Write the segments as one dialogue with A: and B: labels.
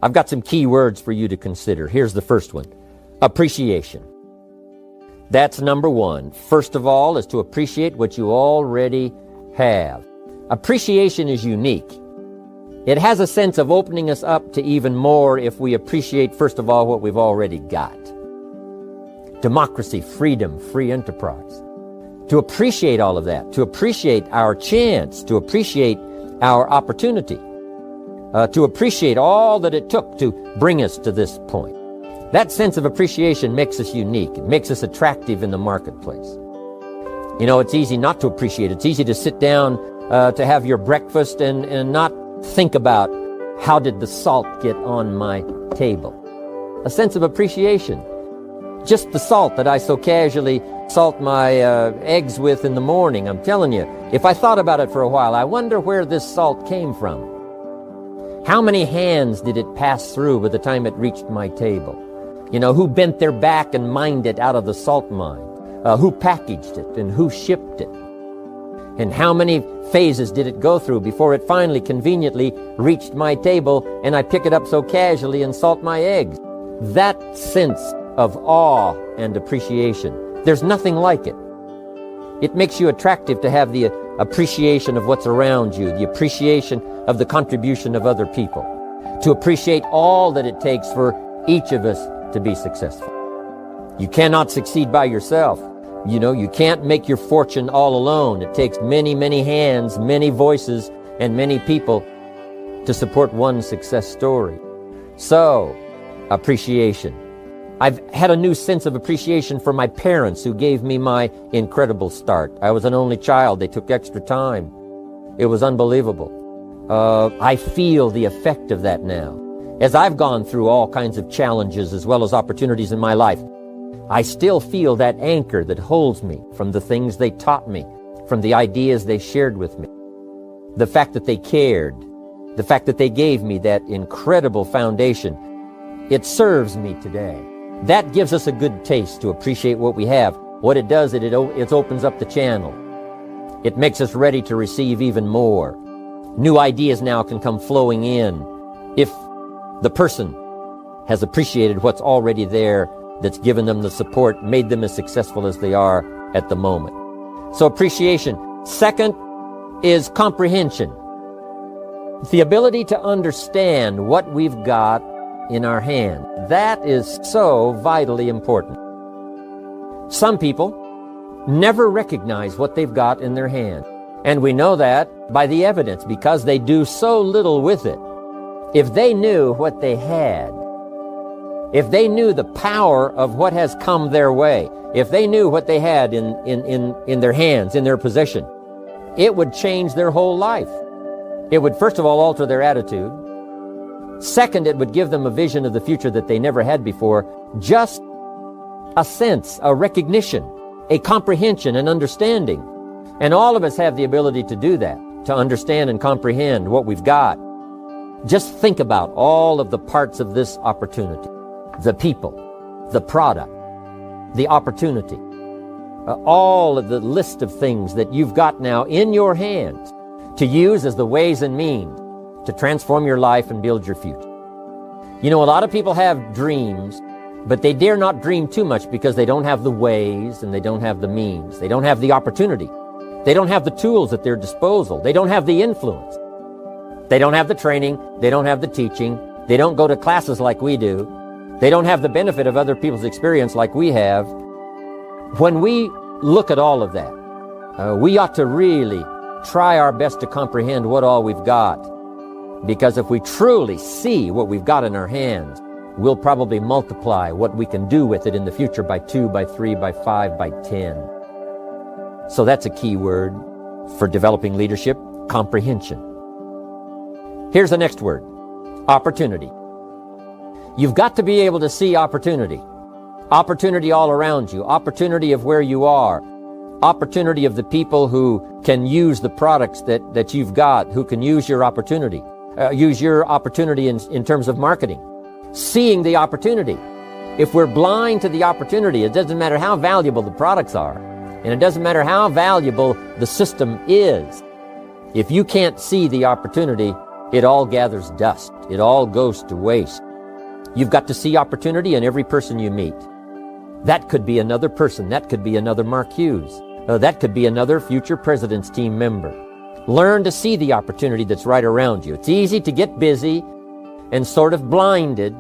A: I've got some key words for you to consider. Here's the first one. Appreciation. That's number one. First of all is to appreciate what you already have. Appreciation is unique. It has a sense of opening us up to even more if we appreciate, first of all, what we've already got. Democracy, freedom, free enterprise. To appreciate all of that, to appreciate our chance, to appreciate our opportunity, to appreciate all that it took to bring us to this point. That sense of appreciation makes us unique. It makes us attractive in the marketplace. You know, it's easy not to appreciate. It's easy to sit down to have your breakfast and not think about how did the salt get on my table. A sense of appreciation. Just the salt that I so casually salt my eggs with in the morning. I'm telling you, if I thought about it for a while, I wonder where this salt came from. How many hands did it pass through by the time it reached my table? You know, who bent their back and mined it out of the salt mine? Who packaged it and who shipped it? And how many phases did it go through before it finally conveniently reached my table and I pick it up so casually and salt my eggs? That sense of awe and appreciation, there's nothing like it. It makes you attractive to have the appreciation of what's around you, the appreciation of the contribution of other people, to appreciate all that it takes for each of us to be successful. You cannot succeed by yourself. You know, you can't make your fortune all alone. It takes many, many hands, many voices, and many people to support one success story. So, appreciation. I've had a new sense of appreciation for my parents who gave me my incredible start. I was an only child. They took extra time. It was unbelievable. I feel the effect of that now. As I've gone through all kinds of challenges as well as opportunities in my life, I still feel that anchor that holds me from the things they taught me, from the ideas they shared with me. The fact that they cared, the fact that they gave me that incredible foundation, it serves me today. That gives us a good taste to appreciate what we have. What it does, it opens up the channel. It makes us ready to receive even more. New ideas now can come flowing in if the person has appreciated what's already there, that's given them the support, made them as successful as they are at the moment. So appreciation. Second is comprehension. The ability to understand what we've got in our hand. That is so vitally important. Some people never recognize what they've got in their hand. And we know that by the evidence, because they do so little with it. If they knew what they had, if they knew the power of what has come their way, if they knew what they had in their hands, in their possession, it would change their whole life. It would, first of all, alter their attitude. Second, it would give them a vision of the future that they never had before. Just a sense, a recognition, a comprehension, an understanding. And all of us have the ability to do that, to understand and comprehend what we've got. Just think about all of the parts of this opportunity. The people, the product, the opportunity, all of the list of things that you've got now in your hands to use as the ways and means to transform your life and build your future. You know, a lot of people have dreams, but they dare not dream too much because they don't have the ways and they don't have the means. They don't have the opportunity. They don't have the tools at their disposal. They don't have the influence. They don't have the training. They don't have the teaching. They don't go to classes like we do. They don't have the benefit of other people's experience like we have. When we look at all of that, we ought to really try our best to comprehend what all we've got. Because if we truly see what we've got in our hands, we'll probably multiply what we can do with it in the future by 2, by 3, by 5, by 10. So that's a key word for developing leadership, comprehension. Here's the next word, opportunity. You've got to be able to see opportunity. Opportunity all around you. Opportunity of where you are. Opportunity of the people who can use the products that you've got, who can use your opportunity. Use your opportunity in terms of marketing. Seeing the opportunity. If we're blind to the opportunity, it doesn't matter how valuable the products are, and it doesn't matter how valuable the system is. If you can't see the opportunity, it all gathers dust. It all goes to waste. You've got to see opportunity in every person you meet. That could be another person. That could be another Mark Hughes. That could be another future president's team member. Learn to see the opportunity that's right around you. It's easy to get busy and sort of blinded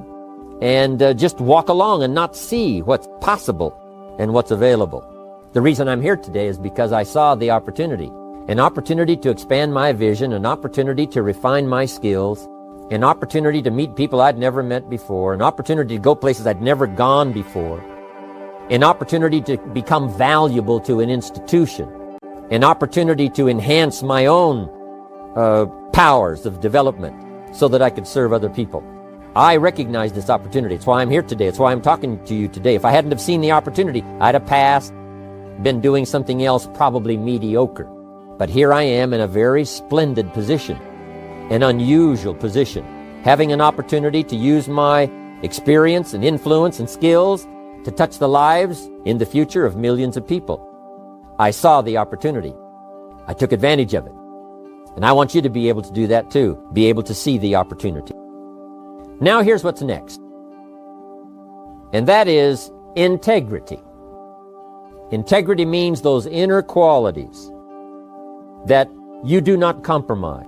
A: and just walk along and not see what's possible and what's available. The reason I'm here today is because I saw the opportunity. An opportunity to expand my vision, an opportunity to refine my skills, an opportunity to meet people I'd never met before, an opportunity to go places I'd never gone before, an opportunity to become valuable to an institution, an opportunity to enhance my own powers of development so that I could serve other people. I recognize this opportunity. It's why I'm here today. It's why I'm talking to you today. If I hadn't have seen the opportunity, I'd have passed, been doing something else probably mediocre. But here I am in a very splendid position, an unusual position, having an opportunity to use my experience and influence and skills to touch the lives in the future of millions of people. I saw the opportunity. I took advantage of it. And I want you to be able to do that too, be able to see the opportunity. Now here's what's next. And that is integrity. Integrity means those inner qualities that you do not compromise.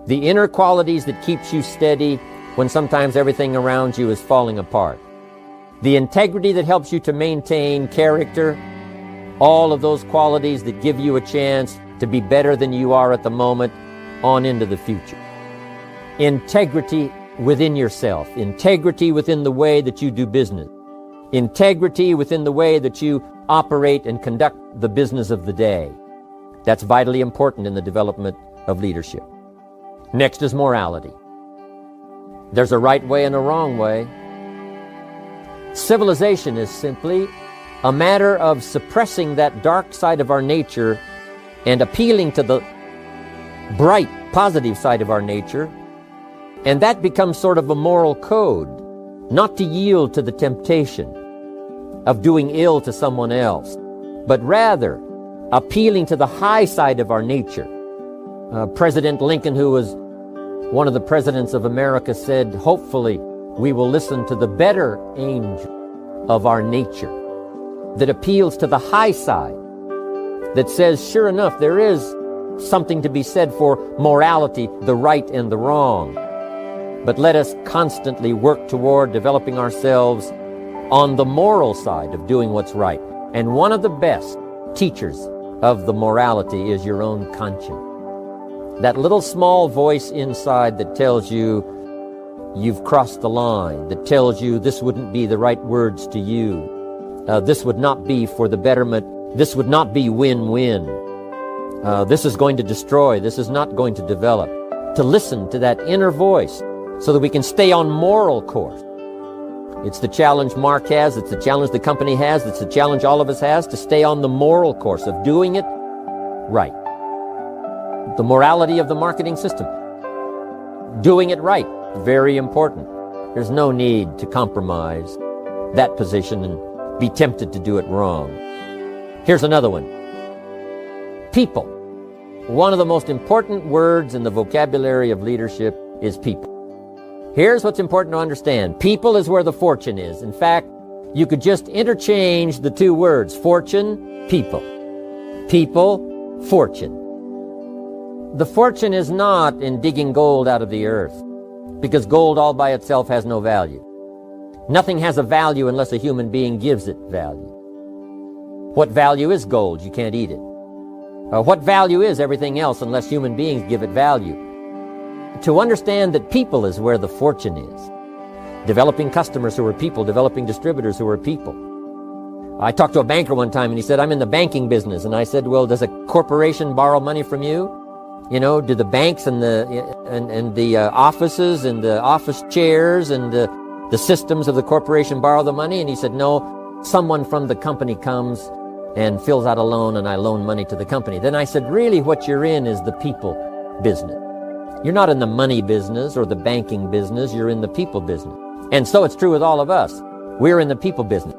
A: The inner qualities that keeps you steady when sometimes everything around you is falling apart. The integrity that helps you to maintain character, all of those qualities that give you a chance to be better than you are at the moment on into the future. Integrity within yourself, integrity within the way that you do business, integrity within the way that you operate and conduct the business of the day. That's vitally important in the development of leadership. Next is morality. There's a right way and a wrong way. Civilization is simply a matter of suppressing that dark side of our nature and appealing to the bright, positive side of our nature. And that becomes sort of a moral code, not to yield to the temptation of doing ill to someone else, but rather appealing to the high side of our nature. President Lincoln, who was one of the presidents of America, said, hopefully we will listen to the better angel of our nature that appeals to the high side, that says, sure enough, there is something to be said for morality, the right and the wrong. But let us constantly work toward developing ourselves on the moral side of doing what's right. And one of the best teachers of the morality is your own conscience. That little small voice inside that tells you you've crossed the line, that tells you this wouldn't be the right words to you, this would not be for the betterment, this would not be win-win, this is going to destroy, this is not going to develop. To listen to that inner voice so that we can stay on moral course. It's the challenge Mark has, it's the challenge the company has, it's the challenge all of us has, to stay on the moral course of doing it right. The morality of the marketing system. Doing it right, very important. There's no need to compromise that position and be tempted to do it wrong. Here's another one. People. One of the most important words in the vocabulary of leadership is people. Here's what's important to understand. People is where the fortune is. In fact, you could just interchange the two words, fortune, people. People, fortune. The fortune is not in digging gold out of the earth, because gold all by itself has no value. Nothing has a value unless a human being gives it value. What value is gold? You can't eat it. What value is everything else unless human beings give it value? To understand that people is where the fortune is. Developing customers who are people, developing distributors who are people. I talked to a banker one time and he said, I'm in the banking business. And I said, well, does a corporation borrow money from you? You know, do the banks and the offices and the office chairs and the systems of the corporation borrow the money? And he said, no, someone from the company comes and fills out a loan and I loan money to the company. Then I said, really what you're in is the people business. You're not in the money business or the banking business, you're in the people business. And so it's true with all of us. We're in the people business.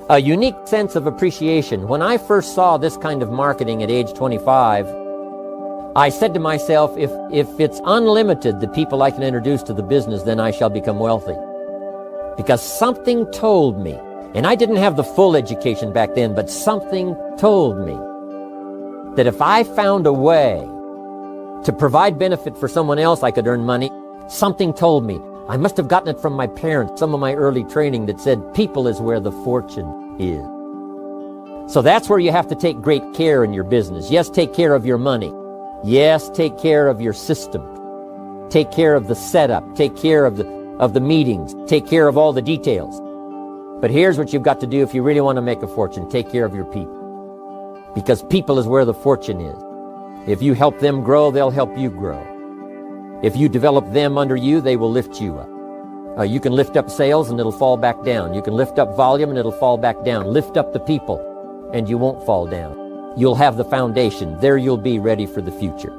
A: A unique sense of appreciation. When I first saw this kind of marketing at age 25, I said to myself, if it's unlimited, the people I can introduce to the business, then I shall become wealthy. Because something told me, and I didn't have the full education back then, but something told me that if I found a way to provide benefit for someone else, I could earn money. Something told me, I must have gotten it from my parents, some of my early training that said, people is where the fortune is. So that's where you have to take great care in your business. Yes, take care of your money. Yes, take care of your system. Take care of the setup. Take care of the meetings. Take care of all the details. But here's what you've got to do if you really want to make a fortune. Take care of your people. Because people is where the fortune is. If you help them grow, they'll help you grow. If you develop them under you, they will lift you up. You can lift up sales and it'll fall back down. You can lift up volume and it'll fall back down. Lift up the people and you won't fall down. You'll have the foundation. There you'll be ready for the future.